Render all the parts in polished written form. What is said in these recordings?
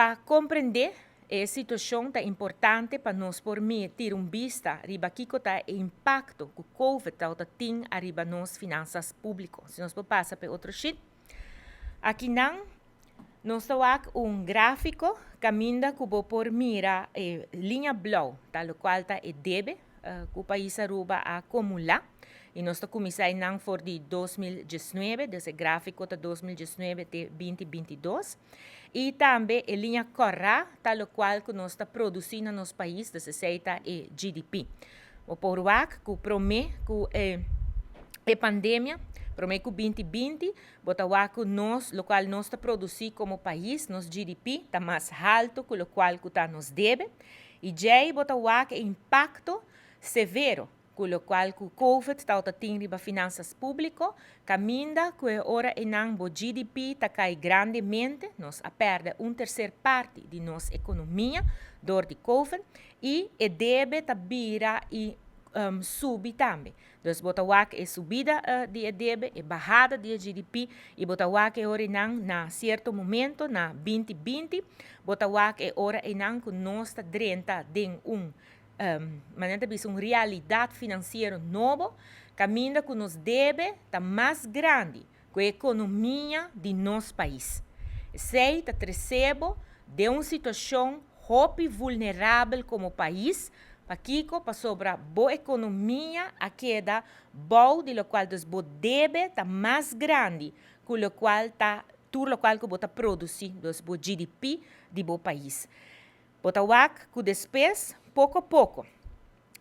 Para compreender a situação é importante para nós ter vista riba kiko tá o impacto que o COVID tem arriba nas finanças públicas. Se nós passar para outro sheet, aqui nós temos gráfico caminha que vou por mira linha blue, tal qual tá e debe que o país Aruba acumular. E nós estamos começando for de 2019, desse gráfico de 2019 até 2022. E também a linha corra, tal qual que nós estamos produzindo no nosso país, desse seita e GDP. O por que promete que a pandemia, promete que 2020, que nós, o qual nós estamos produzindo como país, nosso GDP está mais alto que o qual que nos deve. E já que impacto severo com o qual o COVID está tendo finanças públicas, caminha que ora o GDP está cai grandemente, nós perde terceira parte de nossa economia door de COVID e deve tabira e subir também. Dus botawak é subida de debe, é bajada de GDP e botawak é ora na certo momento na 2020, botawak é ora que nós está drenta de maneira de uma realidade financeira nova, caminha que nos deve está mais grande que a economia de nosso país. Sei está recebo de uma situação muito vulnerável como país, para sobre a boa economia a queda bom de lo qual dos bo debe está mais grande que o qual está tudo o qual que bota produzir dos bo GDP de bo país. Bota wak que depois pouco a pouco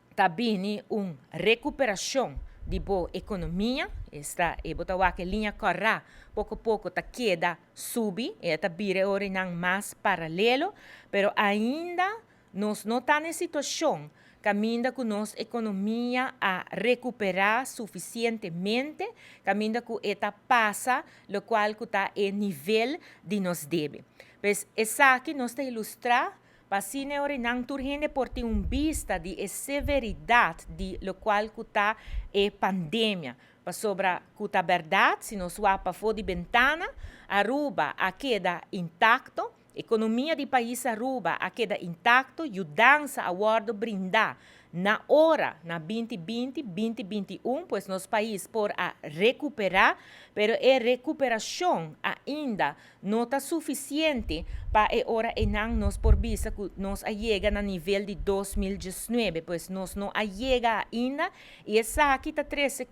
está vindo uma recuperação de boa economia, está e bota wak linha corra pouco a pouco está queda subir e está vir orinan mais paralelo, pero ainda nós não está na situação caminha com nossa economia a recuperar suficientemente, caminha com esta passa, o qual está em nível de nos deve. Mas essa aqui nós está ilustrar para se não turgente por ter vista de severidade de lo qual está a pandemia. Para sobre a verdade, se nós vamos para fora de ventana, Aruba a queda intacto, economia do país Aruba a queda intacto, ajudança a guarda brindar na hora, na 2020, 2021, pois nosso país por a recuperar, pero a recuperação ainda não está suficiente para a hora e não nós por vista que nós chega no nível de 2019, pois nós não chega ainda e essa aqui está trazendo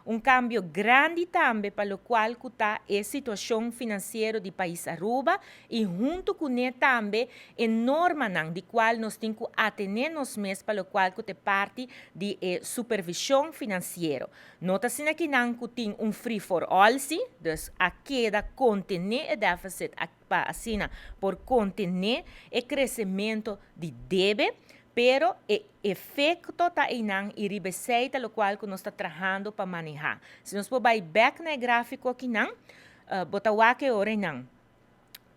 com cambio grande também para o qual está a situação financeira do país Aruba e junto com ele também a norma de qual nós temos que atender nos meses para o qual que é parte de supervisão financeira. Nota assim que não tem free for all, dus a queda contener o déficit assim por contener o crescimento de débito, pero o efeito está aí e receita o qual que nós está trabalhando para manejar. Se nós for back no gráfico aqui não, botar o que ora não.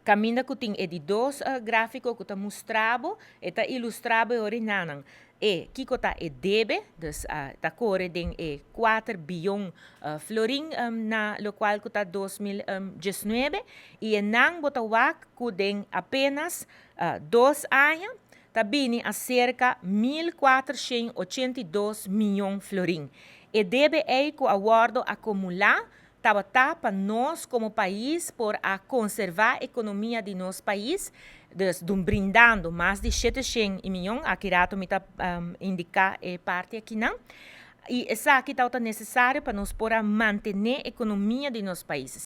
Caminha que tem de dois gráficos que está mostrado, está ilustrado ora não. E que está e debe, dus está corre de 4 bilhão florin na lo qual que está 2019 e não botar o que tem apenas 2 anos está vindo a cerca 1.482 milhões florin. E debe é que o acordo acumular para nós como país por a conservar a economia de nosso país, brindando mais de 700 milhões, aqui rato me está indicar a parte aqui não. E essa aqui está necessário para nós manter a economia de nosso país.